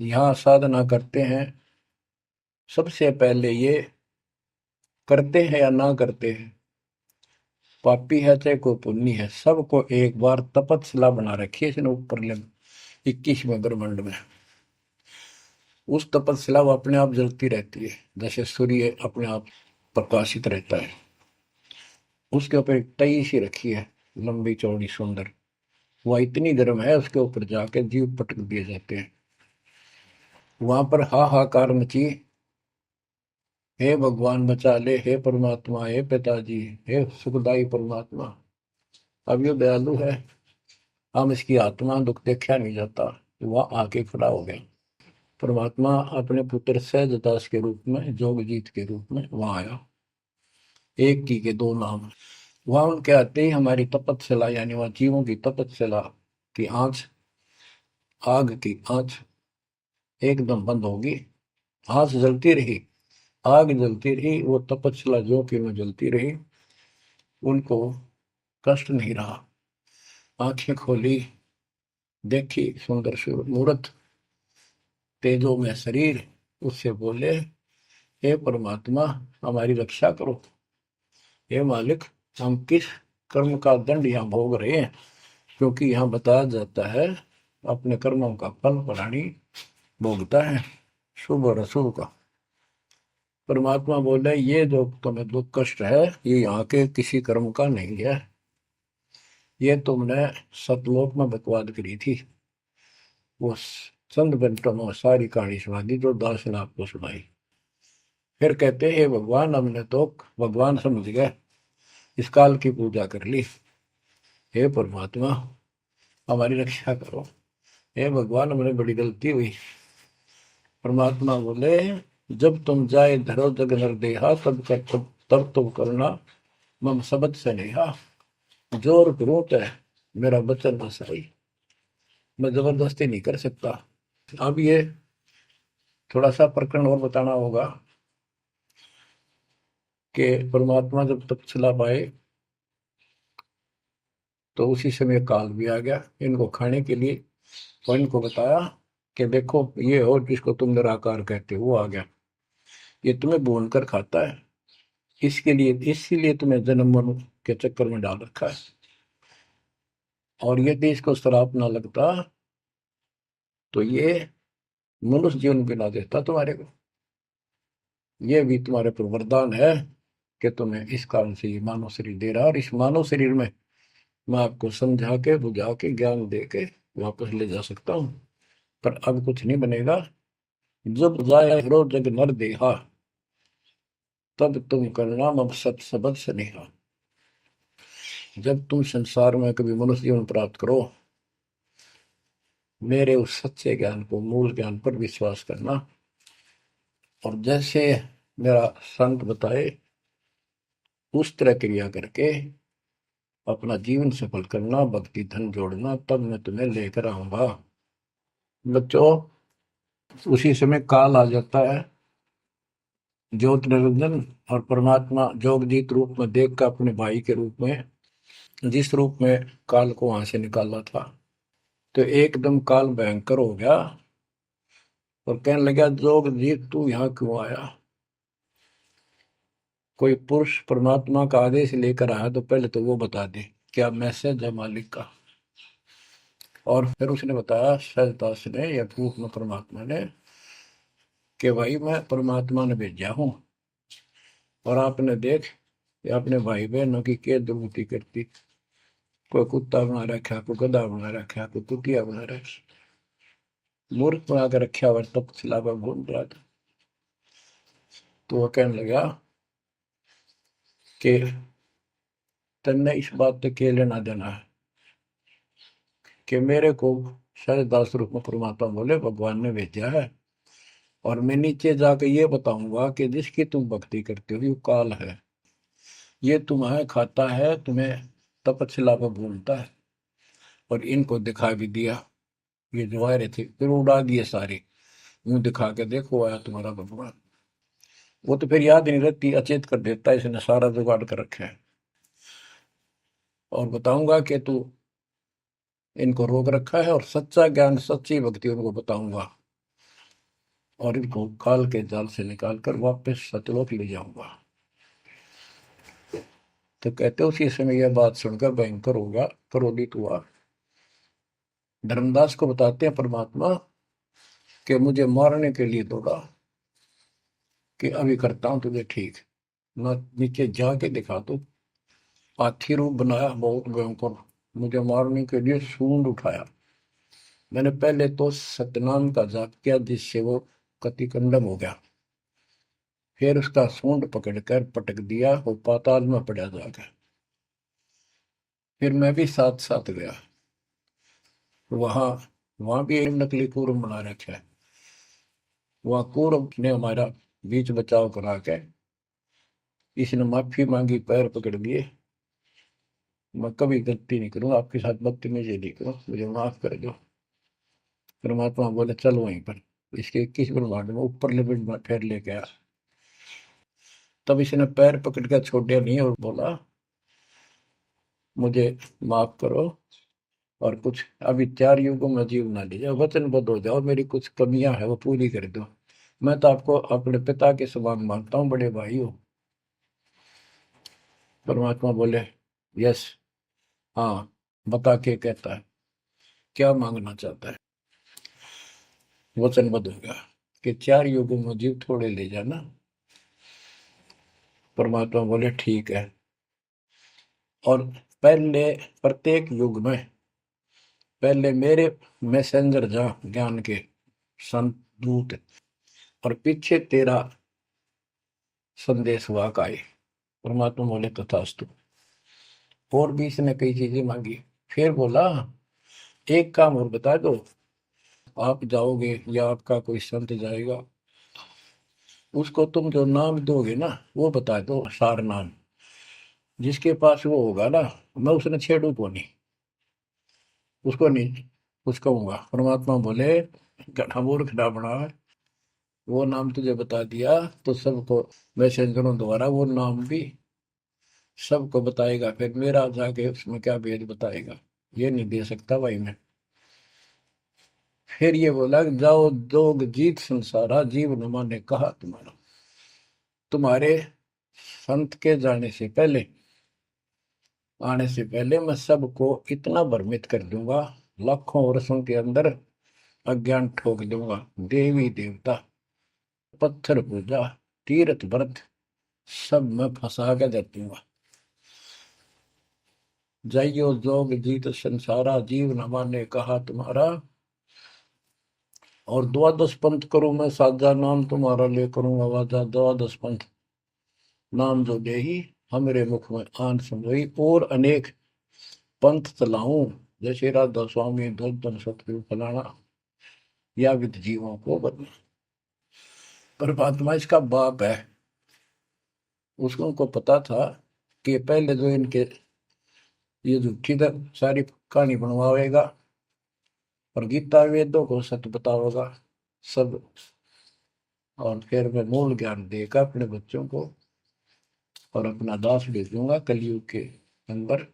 यहाँ साधना करते हैं, सबसे पहले ये करते हैं या ना करते हैं, पापी है चाहे कोई पुण्य है, सबको एक बार तपस्या बना रखी है इसने ऊपर 21वें ब्रह्मांड में। उस तपस्या वो अपने आप जलती रहती है, जैसे सूर्य अपने आप प्रकाशित रहता है। उसके ऊपर एक तई सी रखी है, लंबी चौड़ी सुंदर, वह इतनी गर्म है उसके ऊपर जाके जीव पटक दिए जाते हैं। वहां पर हाहाकार मची, हे भगवान बचा ले, हे परमात्मा, हे पिताजी, हे सुखदाई परमात्मा। अब ये दयालु है, हम इसकी आत्मा दुख देखा नहीं जाता। वह आके खड़ा हो गया परमात्मा अपने पुत्र सहजदास के रूप में, जोगजीत के रूप में वहां आया। एक की के दो नाम। वहां उनके आते ही हमारी तपस्या, यानी वह जीवों की तपस्या की आंच, आग की आंच एकदम बंद होगी। आंच जलती रही, आग जलती रही, वो तपस्या जो कि में जलती रही, उनको कष्ट नहीं रहा। आंखें खोली, देखी सुंदर मूर्त, तेजो में शरीर, उससे बोले हे परमात्मा हमारी रक्षा करो, हे मालिक हम किस कर्म का दंड यहाँ भोग रहे हैं, क्योंकि यहाँ बताया जाता है अपने कर्मों का फल प्राणी भोगता है, शुभ और अशुभ का। परमात्मा बोले ये जो तुम्हें दुख कष्ट है ये यहाँ के किसी कर्म का नहीं है, ये तुमने सतलोक में बकवाद करी थी। वो चंद घंटों में सारी कहानी सुना दी जो दास ने आपको सुनाई। फिर कहते हे भगवान, हमने तो भगवान समझ गए, इस काल की पूजा कर ली। हे परमात्मा हमारी रक्षा करो, हे भगवान हमने बड़ी गलती हुई। परमात्मा बोले जब तुम जाए धरो जग नर देहा तब तुम करना मम सबद से नेहा। जोर ग्रोत है मेरा वचन न सही, मैं जबरदस्ती नहीं कर सकता। अब ये थोड़ा सा प्रकरण और बताना होगा कि परमात्मा जब तपस्या पाए तो उसी समय काल भी आ गया इनको खाने के लिए। तो इनको बताया कि देखो ये हो जिसको तुम निराकार कहते हो वो आ गया, ये तुम्हें भून कर खाता है, इसके लिए इसीलिए तुम्हें जन्म मरण के चक्कर में डाल रखा है। और यदि इसको श्राप ना लगता तो ये मनुष्य जीवन भी ना देता तुम्हारे को। ये भी तुम्हारे पर वरदान है कि तुम्हें इस कारण से ये मानव शरीर दे रहा है, और इस मानव शरीर में मैं आपको समझा के बुझा के ज्ञान दे के वापस ले जा सकता हूँ। पर अब कुछ नहीं बनेगा। जब जाए रो जग नर देहा तब तुम करना मम सत सबद स्नेहा। जब तुम संसार में कभी मनुष्य जीवन प्राप्त करो, मेरे उस सच्चे ज्ञान को, मूल ज्ञान पर विश्वास करना, और जैसे मेरा संत बताए उस तरह क्रिया करके अपना जीवन सफल करना, भक्ति धन जोड़ना, तब मैं तुम्हें लेकर आऊंगा। बच्चों उसी समय काल आ जाता है, ज्योत निरंजन और परमात्मा जोगजीत रूप में देख कर अपने भाई के रूप में, जिस रूप में काल को वहां से निकाला था, तो एकदम काल भयंकर हो गया और कहने लगा जोगजीत तू यहाँ क्यों आया। कोई पुरुष परमात्मा का आदेश लेकर आया तो पहले तो वो बता दे क्या मैसेज है मालिक का। और फिर उसने बताया सहजदास ने या रूप में परमात्मा ने कि भाई मैं परमात्मा ने भेजा हूं, और आपने देख अपने भाई बहनों की क्या दुर्गति करती, कोई कुत्ता बना रखा, कोई गधा बना रखा, कोई कुतिया बना रखा, मूर्ख बना कर रखा हुआ तपस्या पर घूम रहा था। तो वह कहने लगा कि तन्ने इस बात से क्या लेना देना है कि मेरे को सहजदास रूप में परमात्मा बोले भगवान ने भेजा है, और मैं नीचे जाकर ये बताऊंगा कि जिसकी तुम भक्ति करते हो ये काल है, ये तुम्हें खाता है, तुम्हें तपस्या पर भूलता है। और इनको दिखा भी दिया, ये जो आ रहे थे फिर उड़ा दिए सारे, यूं दिखा के देखो आया तुम्हारा भगवान। वो तो फिर याद नहीं रहती, अचेत कर देता है, इसने सारा जुगाड़ कर रखा है। और बताऊंगा कि तू इनको रोक रखा है, और सच्चा ज्ञान सच्ची भक्ति उनको बताऊंगा, और इनको काल के जाल से निकाल कर वापस सतलोक ले जाऊंगा। तो कहते उसी समय यह बात सुनकर भयंकर होगा, क्रोधित हुआ। धर्मदास को बताते हैं परमात्मा कि मुझे मारने के लिए दौड़ा कि अभी करता हूं तुझे ठीक, ना नीचे जाके दिखा दो। हाथी रूप बनाया बहुत भयंकर, मुझे मारने के लिए सूंड उठाया। मैंने पहले तो सतनाम का जाप किया जिससे वो कतिकंडम हो गया, फिर उसका सूंड पकड़कर पटक दिया, वो पाताल में पड़ा जाकर। फिर मैं भी साथ साथ गया, वहां वहां भी एक नकली कूर्म बना रखा है, वहां कूर्म ने हमारा बीच बचाव करा के इसने माफी मांगी, पैर पकड़ लिए, मैं कभी गलती नहीं करूंगा आपके साथ, बदतमीजी नहीं करूं, मुझे माफ कर दो। परमात्मा बोले चल वहीं पर इसके 21 ब्रह्मांड में ऊपर लिमिट में फिर लेके आया। तब इसने पैर पकड़ कर छोड़े नहीं और बोला मुझे माफ करो, और कुछ अभी 4 युगों में जीव ना लीजिए, वचनबद्ध हो जाओ, मेरी कुछ कमियां है वो पूरी कर दो, मैं तो आपको अपने पिता के समान मानता हूँ, बड़े भाई हो। परमात्मा बोले यस। हाँ, बता के कहता है क्या मांगना चाहता है। वचनबद्ध हो गया कि 4 युगों में जीव थोड़े ले जाना। परमात्मा बोले ठीक है। और पहले प्रत्येक युग में पहले मेरे मैसेंजर जा ज्ञान के संत दूत, और पीछे तेरा संदेश वाहक आए। परमात्मा बोले तथास्तु। और भी इसने कई चीजें मांगी। फिर बोला एक काम और बता दो, आप जाओगे या आपका कोई संत जाएगा, उसको तुम जो नाम दोगे ना वो बता दो, सार नाम। जिसके पास वो होगा ना, मैं उसने छेड़ू को नहीं, उसको नहीं कुछ कहूंगा। परमात्मा बोले गधा मूर्ख ना बना, वो नाम तुझे बता दिया तो सबको मैसेंजरों द्वारा वो नाम भी सबको बताएगा, फिर मेरा जाके उसमें क्या भेद बताएगा, ये नहीं दे सकता भाई मैं। फिर ये बोला कि जाओ जोग जीत संसारा, जीव न माने कहा तुम्हारा। तुम्हारे संत के जाने से पहले, आने से पहले मैं सबको इतना भ्रमित कर दूंगा, लाखों वर्षों के अंदर अज्ञान ठोक दूंगा। देवी देवता, पत्थर पूजा, तीर्थ व्रत सब मैं फंसा के दे दूंगा। जाइयो जोग जीत संसारा, जीव न माने कहा तुम्हारा। और द्वादश पंथ करूं मैं साजा, नाम तुम्हारा ले करूंगा वाजा। द्वादश पंथ नाम जो देही, हमरे मुख में आन समझई। और अनेक पंथ चलाऊं, जैसे राधा स्वामी, धन सतगुरु फलाना, या विद जीवों को बदला। परमात्मा इसका बाप है। उसको को पता था कि पहले जो इनके ये झूठी सारी कहानी बनवाएगा और गीता वेदों को सत्य बताओगा सब, और फिर मैं मूल ज्ञान देगा अपने बच्चों को, और अपना दास भेजूंगा कलयुग के अंदर।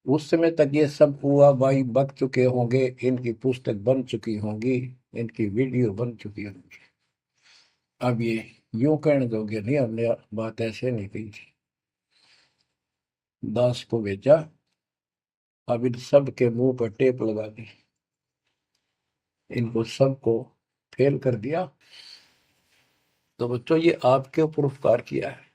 उस समय तक ये सब हुआ भाई बक चुके होंगे, इनकी पुस्तक बन चुकी होंगी, इनकी वीडियो बन चुकी होंगी। अब ये यूं कहने दोगे नहीं, हमने बात ऐसे नहीं कही थी। दास को भेजा, अब इन सब के मुंह पर टेप लगा दी, इनको सबको फेल कर दिया। तो बच्चों ये आपके ऊपर उपकार किया है।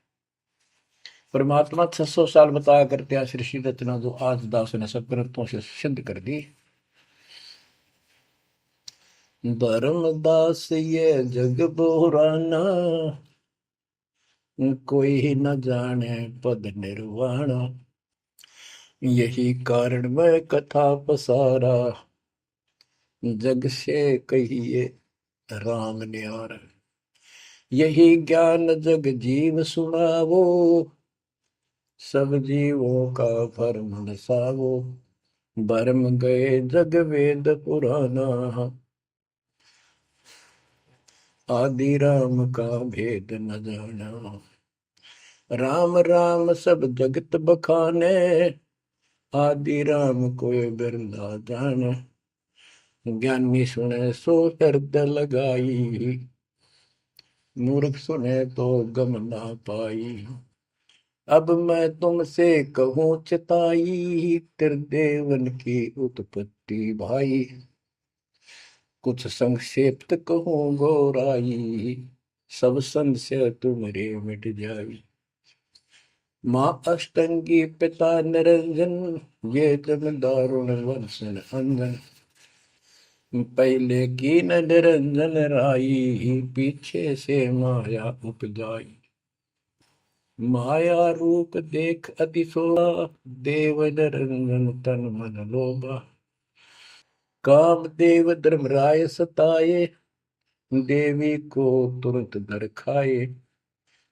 परमात्मा 600 साल बताया करते हैं सृष्टि रचना, जो आज दास ने सब ग्रंथों से सिद्ध कर दी। धर्मदास ये जग बोराना, कोई न जाने पद निर्वाणा। यही कारण मैं कथा पसारा, जग से कहिए राम न्यारा। यही ज्ञान जग जीव सुनावो, सब जीवों का भरम नसावो। भरम गए जग वेद पुराना, आदि राम का भेद न जाना। राम राम सब जगत बखाने, आदि राम कोई बिरला जाने। ज्ञानी सुने सो हृदय लगाई, मूर्ख सुने तो गम ना पाई। अब मैं तुमसे कहूँ चिताई, त्रिदेवन की उत्पत्ति भाई। कुछ संक्षेप्त कहूँ गौराई, सब संशय तुमरे मिट जाई। माँ अष्टंगी पिता निरंजन, ये जन दारुण वर्षण अंजन। पहले की न निरंजन राई, पीछे से माया उपजाई। माया रूप देख अति शोभा, देव निरंजन तन मन लोभा। काम देव धर्मराय सताए, देवी को तुरंत नर खाए।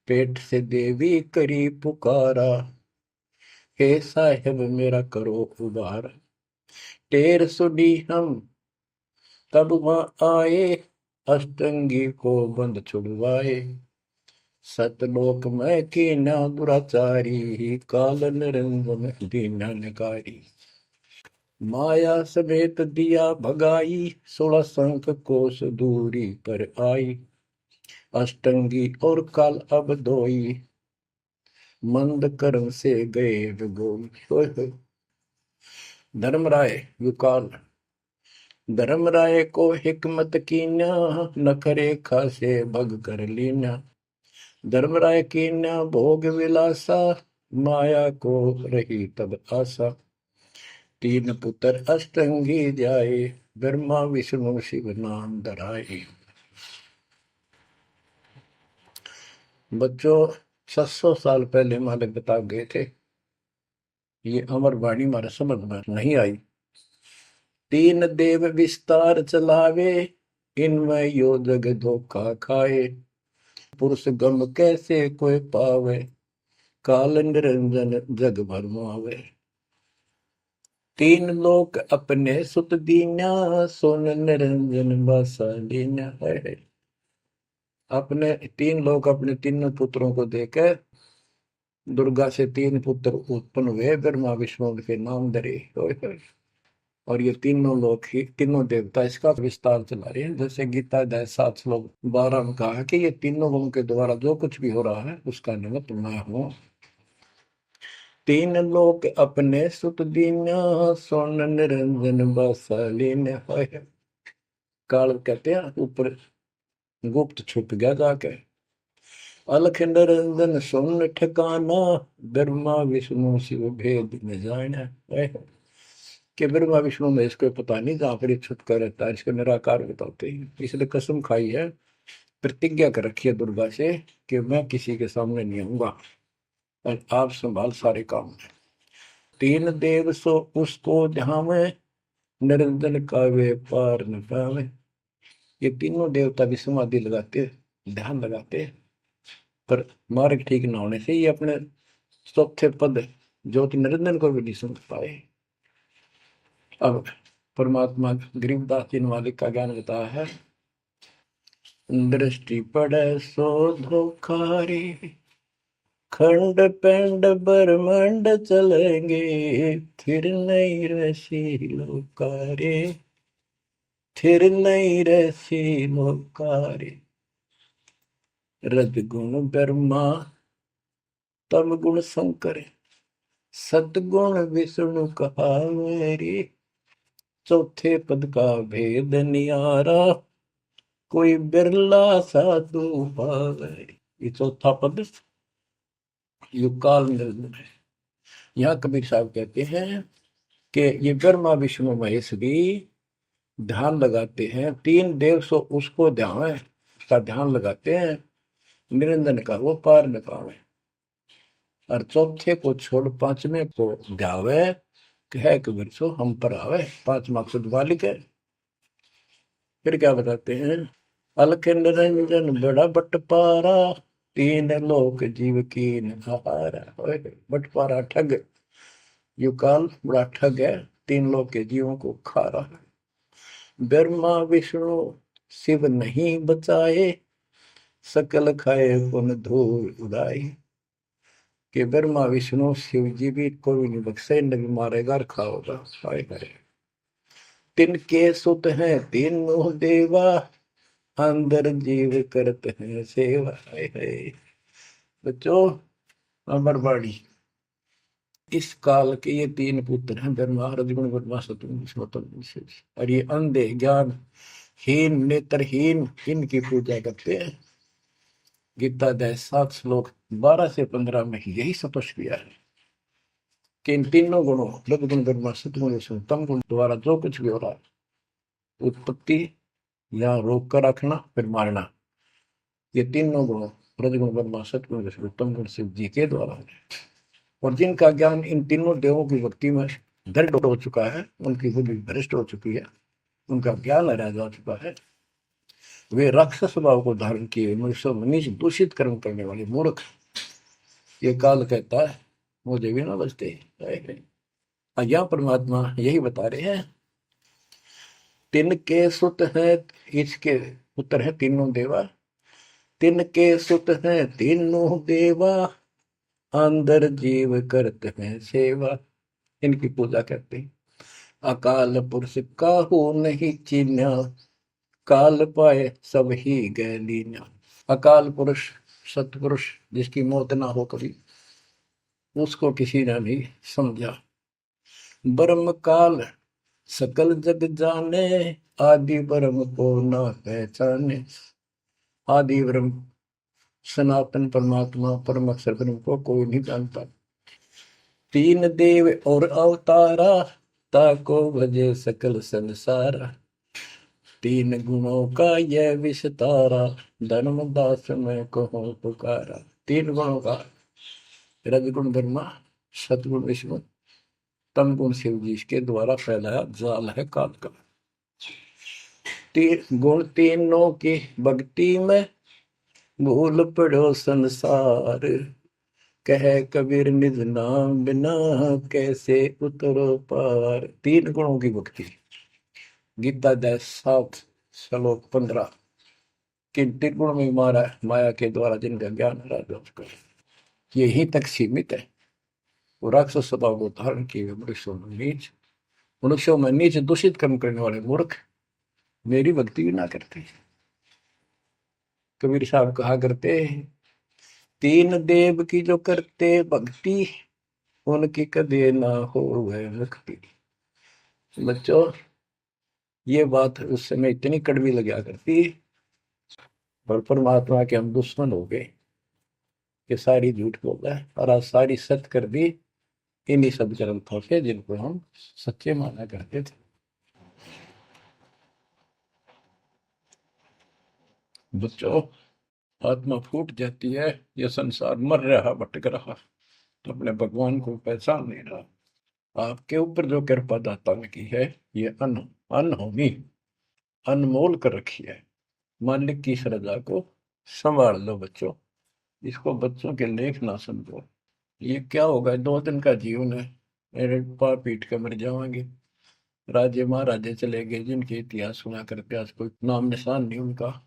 पेट से देवी करी पुकारा, हे साहेब मेरा करो उबार। टेर सुनी हम तब वहां आए, अष्टंगी को बंद छुड़वाए। सतलोक में कीना दुराचारी, काल निरंजन दीनानकारी। माया समेत दिया भगाई, 16 संख कोस दूरी पर आई। अष्टंगी और काल अब दोई, मंद कर्म से गए विगोल। धर्मराय युकाल। धर्मराय को हिकमत कीन्या, नखरे खासे भग कर लीन्या। धर्मराय कीन्या भोग विलासा, माया को रही तब आशा। तीन पुत्र अष्टंगी जाए, ब्रह्मा विष्णु शिव नाम धराए। बच्चों 700 साल पहले मालिक बता गए थे, ये अमर वाणी हमारे समझ में नहीं आई। तीन देव विस्तार चलावे, इनमें यो जग धोखा खाए। पुरुष गम कैसे कोई पावे, काल निरंजन जग भरमावे। तीन लोक अपने सुत दीन्या, सोन निरंजन बासा लीन्या है। अपने तीन लोग अपने तीनों पुत्रों को देकर दुर्गा से तीन पुत्र उत्पन्न हुए, ब्रह्मा विष्णु के नाम धरे। और ये तीनों लोग ही तीनों देवता इसका विस्तार चला रहे हैं। जैसे गीता अध्याय 7 श्लोक 12 में कहा कि ये तीनों लोगों के द्वारा जो कुछ भी हो रहा है उसका निमित्त मैं हूं। तीन लोग अपने सुत दीन्या, सोन निरंजन बासालीन्य है। काल कहते हैं ऊपर गुप्त छुप गया जाके। अलख निरंजन सोन ठिकाना, ब्रह्मा विष्णु शिव भेद न जाना है। कि ब्रह्मा विष्णु में इसको पता नहीं, जहां पर छुटका रहता है इसको निराकार बताते हैं। इसलिए कसम खाई है, प्रतिज्ञा कर रखी है दुर्गा से कि मैं किसी के सामने नहीं आऊंगा और आप संभाल सारे काम। तीन देव सो उसको ध्यावे, निरंजन का वे पार न पावे। ये तीनों देवता भी समाधि लगाते, ध्यान लगाते, पर मार्ग ठीक न होने से ये अपने चौथे पद ज्योति निरंजन को भी नहीं समझ पाए। अब परमात्मा गरीबदास जी ने मालिक का ज्ञान बताया है। दृष्टि पड़े सो धोखारी, खंड पेंड ब्रह्मांड चलेंगे, फिर नहीं रसी लोकारे, फिर नहीं रसी लोकारे। रज गुण ब्रह्मा तम गुण शंकर, सदगुण विष्णु कहावेरी। चौथे पद का भेद नियारा, कोई बिरला साधु पावे। ये चौथा पद युगकाल निरंजन है। यहाँ कबीर साहब कहते हैं कि ये ब्रह्मा विष्णु महेश भी ध्यान लगाते हैं। तीन देव सो उसको ध्यान है, उसका ध्यान लगाते हैं, निरंजन का वो पार न पावे। और चौथे को छोड़ पांचवें को ध्यावे, कह कबीर सो हम पर आवे। पांच मकसद वालिक है। फिर क्या बताते हैं, अलख निरंजन बड़ा बटपारा, तीन लोक जीव की नहारा। बटपारा ठग, युकाल बड़ा ठग है, तीन लोक के जीवों को खा रहा है। ब्रह्मा विष्णु शिव नहीं बचाए, सकल खाए पुन धूल उड़ाए। कि ब्रह्मा विष्णु शिव जी भी कोई नहीं बख्शे, नबी मारेगा और खाओगा। हाय हाय। तिनके सुत हैं तीनों देवा, अंदर जीव करते हैं सेवा। है बच्चों अमरवाड़ी, इस काल के ये तीन पुत्र हैं, ब्रह्मा रजगुण ब्रह्मा सतुगुण। और ये अंधे ज्ञान हीन नेत्रहीन इनकी पूजा करते हैं। गीता अध्याय 7 श्लोक 12 से 15 में यही स्पष्ट किया है कि इन तीनों गुणों रजगुण ब्रह्मा सतुगुण तम गुण द्वारा जो कुछ भी हो रहा है, उत्पत्ति या रोक कर रखना फिर मारना, ये तीनों गुण रजगुण ब्रह्मा सतगुण उत्तम गुण शिव जी के द्वारा है। और जिनका ज्ञान इन तीनों देवों की भक्ति में दृढ़ हो चुका है, उनकी बुद्धि भ्रष्ट हो चुकी है, उनका ज्ञान हरा जा चुका है, वे राक्षस स्वभाव को धारण किए मनुष्य नीच दूषित कर्म करने वाले मूर्ख, ये काल कहता है मुझे भी ना बचते। यहाँ परमात्मा यही बता रहे हैं, तिनके सुत हैं, इसके पुत्र हैं तीनों देवा, तिनके सुत हैं तीनों देवा, अंदर जीव करते हैं सेवा। इनकी पूजा करते हैं। अकाल पुरुष काहू नहीं चीन्या, काल पाए सब ही गए लीन्या। अकाल पुरुष सतपुरुष जिसकी मौत ना हो कभी, उसको किसी ने नहीं समझा। ब्रह्म काल सकल जग जाने, आदि ब्रह्म को न पहचाने। आदि ब्रह्म सनातन परमात्मा परम अक्षर ब्रह्म को कोई नहीं जानता। तीन देव और अवतारा, ताको भजे सकल संसारा। तीन गुणों का यह विस्तारा, धर्मदास में कहो पुकारा। तीन गुणों का, रजगुण ब्रह्मा, सतगुण विष्णु, तम गुण शिव जी के द्वारा फैलाया जाल है काल का। तीन गुण तीनों की भक्ति में, भूल पड़ो संसार। कह कबीर निज नाम बिना, कैसे उतरो पार। तीन गुणों की भक्ति। गीता 7 श्लोक 15। किन तीन गुण में मारा माया के द्वारा जिनका ज्ञान राजा उसका यहीं तक सीमित है। वो राक्षस स्वभाव को धारण किए मनुष्यों में नीच, मनुष्यों में नीच दूषित कर्म करने वाले मूर्ख मेरी भक्ति भी ना करते। कबीर साहब कहा करते, तीन देव की जो करते भक्ति, उनकी कदे ना हो वह मुक्ति। बच्चों, ये बात उस समय इतनी कड़वी लगा करती, पर परमात्मा के हम दुश्मन हो गए कि सारी झूठ बोल रहा है, और आज सारी सत्य कर दी इन्हीं सब ग्रंथों से जिनको हम सच्चे माना करते थे। बच्चों, आत्मा फूट जाती है, यह संसार मर रहा भटक रहा, तो अपने भगवान को पहचान नहीं रहा। आपके ऊपर जो कृपा दाता ने की है, ये अनहोनी अनमोल कर रखी है। मालिक की श्रद्धा को संभाल लो बच्चों, इसको बच्चों के लेख ना समझो। ये क्या होगा, 2 दिन का जीवन है, मेरे पार पीट कर मर जाओगे। राजे महाराजे चले गए जिनके इतिहास सुना करते, आज कोई नाम निशान नहीं उनका।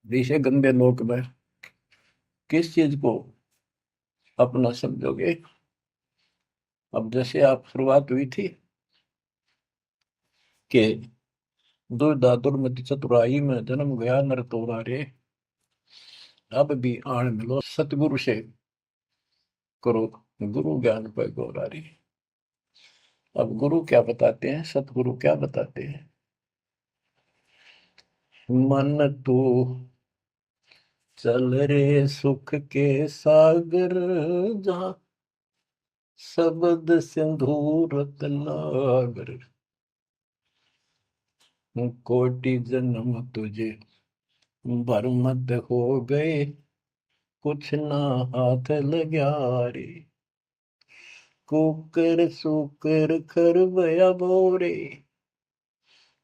विषय गंदे लोक में किस चीज को अपना समझोगे। अब जैसे आप शुरुआत हुई थी कि दुर्धा दुर्मति चतुराई में जन्म गया नर तोरा रे, अब भी आण मिलो सतगुरु से करो गुरु ज्ञान पर गौरारी। अब गुरु क्या बताते हैं, सतगुरु क्या बताते हैं। मन तू चल रे सुख के सागर, जहाँ शब्द सिंधु रत्नागर। कोटि जन्म तुझे भरमत हो गए, कुछ ना हाथ लग्या रे। कुकर सुकर खरबया बोरे,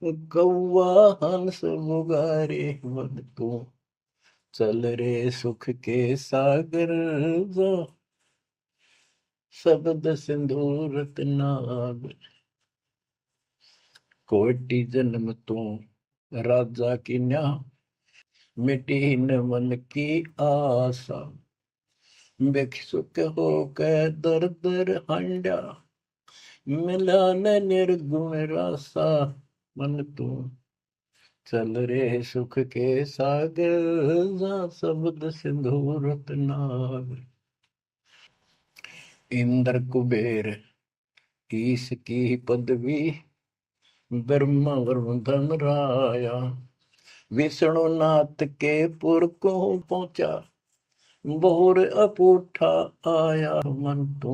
कौवा हंस बुगारे। मन तू चल रे सुख के सागर, जो शब्द सिंधु रत्नागर। कोटि जन्म तू राजा की न्या, मिटी न मन की आशा। भिक्षुक होकर दर दर हंडा, मिला न निर्गुण रासा। मन तू चल रे सुख के सागर, जा शब्द सिंधु रत्नागर। इंद्र कुबेर ईश की पदवी, ब्रह्मा वरुण धन राया। विष्णु नाथ के पुर को पहुंचा, बोर अपूठा आया। मन तू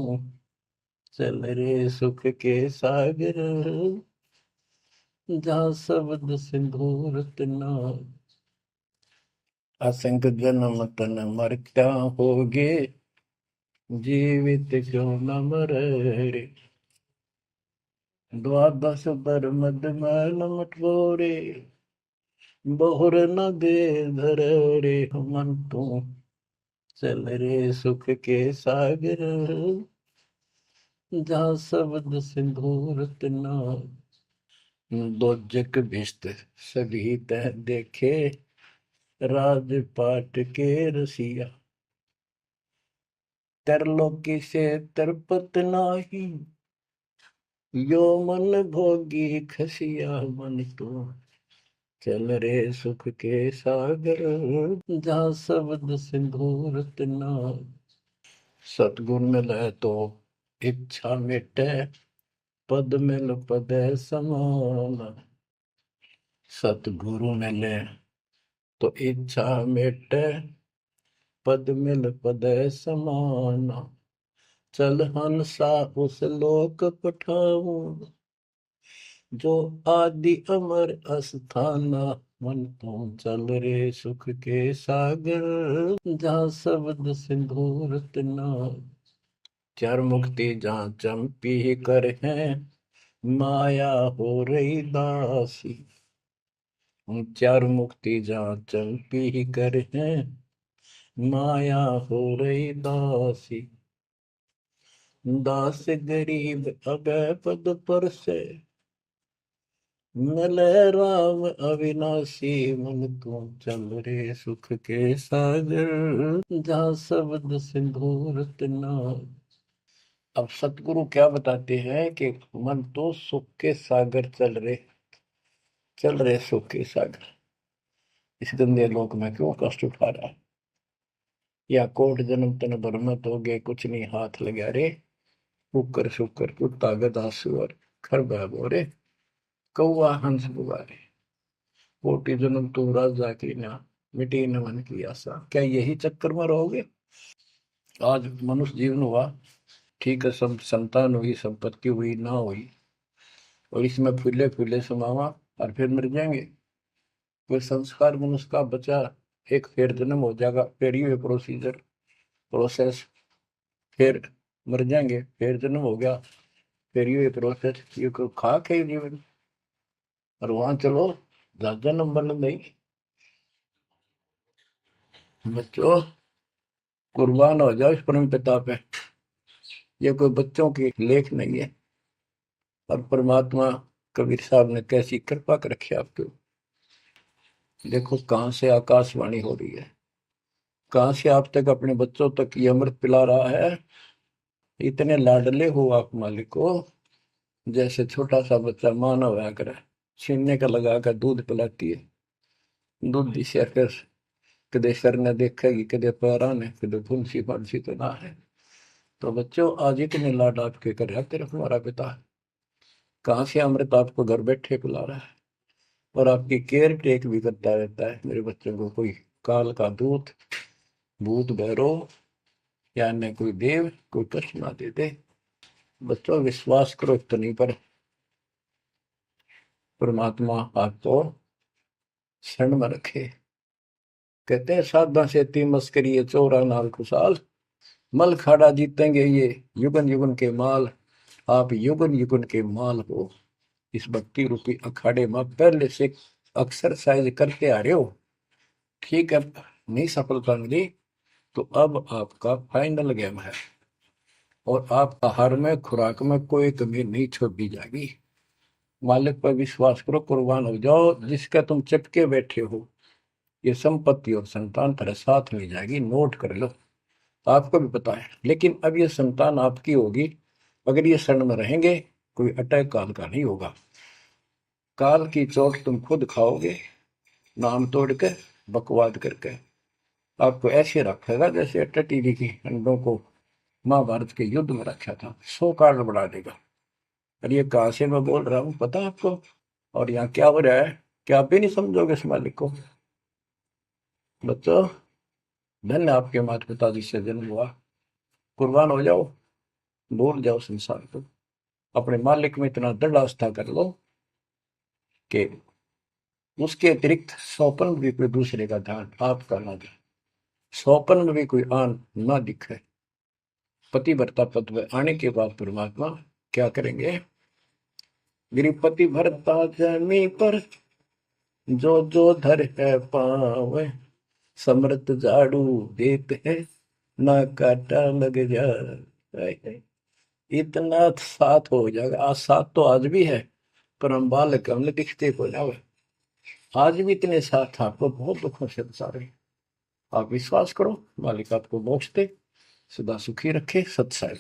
चल रे सुख के सागर, जहाँ शब्द सिंधु रत्नागर। असंख्य जन्म तन मरता होगे, जीवित क्यों न मरे रे। द्वादश बर मद मैल मटोरे, बहुर न दे धर रे। मन तू चल रे सुख के सागर, जहाँ शब्द सिंधु रत्नागर। दोजक भिष्ट सभी तह देखे, राजपाट के रसिया। तरलोकी से तरपत नाही, यो मन भोगी खसिया। मन तो चल रे सुख के सागर, जहाँ शब्द सिंधु रत्नागर। सतगुण मिले तो इच्छा मिटे, पद मिल पद समान। सतगुरु मिले तो इच्छा मिटे, पद मिल पद समान। चल हंसा उस लोक पठाऊं, जो आदि अमर अस्थाना। मन तुम चल रे सुख के सागर, जहाँ शब्द सिंदूर तना। चार मुक्ति जहाँ चंपी कर है, माया हो रही दासी। चार मुक्ति जहाँ चंपी कर है, माया हो रही दासी। दास गरीब अगय पद पर से, मिले राम अविनाशी। मन तुम चल रे सुख के सागर, जहाँ शब्द सिंदूर तना। अब सतगुरु क्या बताते हैं कि मन तो सुख के सागर चल रहे सुख के सागर। इस गंदे लोक में क्यों कष्ट उठा रहा है? या कोट जन्म तन भरमत हो गए, कुछ नहीं हाथ लगा रे। कुकर शुकर कुत्ता गधा सुअर, खरबा बोरे, कौआ हंस बुआरे। कोटि जन्म तू राजा की ना, मिटी न मन की आशा। क्या यही चक्कर में रहोगे? आज मनुष्य जीवन हुआ, ठीक है, सब संतान हुई, संपत्ति हुई ना हुई, और इसमें फूले फूले समावा और फिर मर जाएंगे। कोई संस्कार मनुष्य का बचा, एक फिर जन्म हो जाएगा, फिर ये प्रोसेस, फिर मर जाएंगे, फिर जन्म हो गया, फिर ये प्रोसेस। ये कोई खाक है जीवन? और वहां चलो ज्यादा नंबर नहीं। बच्चों, कुर्बान हो जाओ इस परम पिता पे। ये कोई बच्चों की लेख नहीं है। और परमात्मा कबीर साहब ने कैसी कृपा कर रखी आपके। देखो कहां से आकाशवाणी हो रही है, कहां से आप तक अपने बच्चों तक ये अमृत पिला रहा है। इतने लाडले हो आप मालिक को, जैसे छोटा सा बच्चा माना हुआ करे, छीनने का लगा कर दूध पिलाती है। दूध दी शेर कदे सर ने देखेगी, कदे पैरा ने, कदे फुंसी फांसी तो ना है। तो बच्चों, आज इतने लाड आपके कर रहा तेरा हमारा पिता, कहाँ से अमृत आपको घर बैठे पिला रहा है, और आपकी केयर टेक भी करता रहता है मेरे बच्चों को। कोई काल का दूत, भूत भैरव या अन्य कोई देव कोई कष्ट ना दे दे। बच्चों, विश्वास करो इतनी पर, परमात्मा आपको शरण में रखे। कहते हैं साधा से ती मस्करी है, चोरा नाल खुशाल। मल खाड़ा जीतेंगे ये युगन युगन के माल। आप युगन युगन के माल हो। इस भक्ति रूपी अखाड़े में पहले से एक्सरसाइज करते आ रहे हो, ठीक है। नहीं सफलता मिली तो अब आपका फाइनल गेम है, और आप आहार में खुराक में कोई कमी नहीं छोड़ी जाएगी। मालिक पर विश्वास करो, कुर्बान हो जाओ। जिसका तुम चिपके बैठे हो, ये संपत्ति और संतान तेरे साथ मिल जाएगी, नोट कर लो। आपको भी पता है, लेकिन अब ये संतान आपकी होगी अगर ये शरण में रहेंगे। कोई अटैक काल का नहीं होगा। काल की चोट तुम खुद खाओगे, नाम तोड़ के, बकवाद करके। आपको ऐसे रखेगा जैसे टीवी की अंडों को महाभारत के युद्ध में रखा था, 100 कार्ड बढ़ा देगा। और ये कहां से मैं बोल रहा हूँ पता है आपको? और यहाँ क्या हो रहा है, क्या आप भी नहीं समझोगे इस मालिक को? बच्चों, धन्य आपके माता पिता जिससे जन्म हुआ। कुर्बान हो जाओ, भूल जाओ संसार को, अपने मालिक में इतना दृढ़ आस्था कर लो कि उसके अतिरिक्त सौपन में भी कोई दूसरे का ध्यान आपका ना दे, सौपन में भी कोई आन ना दिखे। पति भरता पद में आने के बाद परमात्मा क्या करेंगे? गिरिपति भरता जमी पर, जो जो धर है पावे। समृत झाड़ू देत है, ना काटा लग जाए। इतना साथ हो जाएगा। आज साथ तो आज भी है, पर हम बालक हमने दिखते हो जाओ। आज भी इतने साथ आपको बहुत दुखों से बचा रहे। आप विश्वास करो, मालिक आपको मोक्ष दे, सदा सुखी रखे, सत्संग।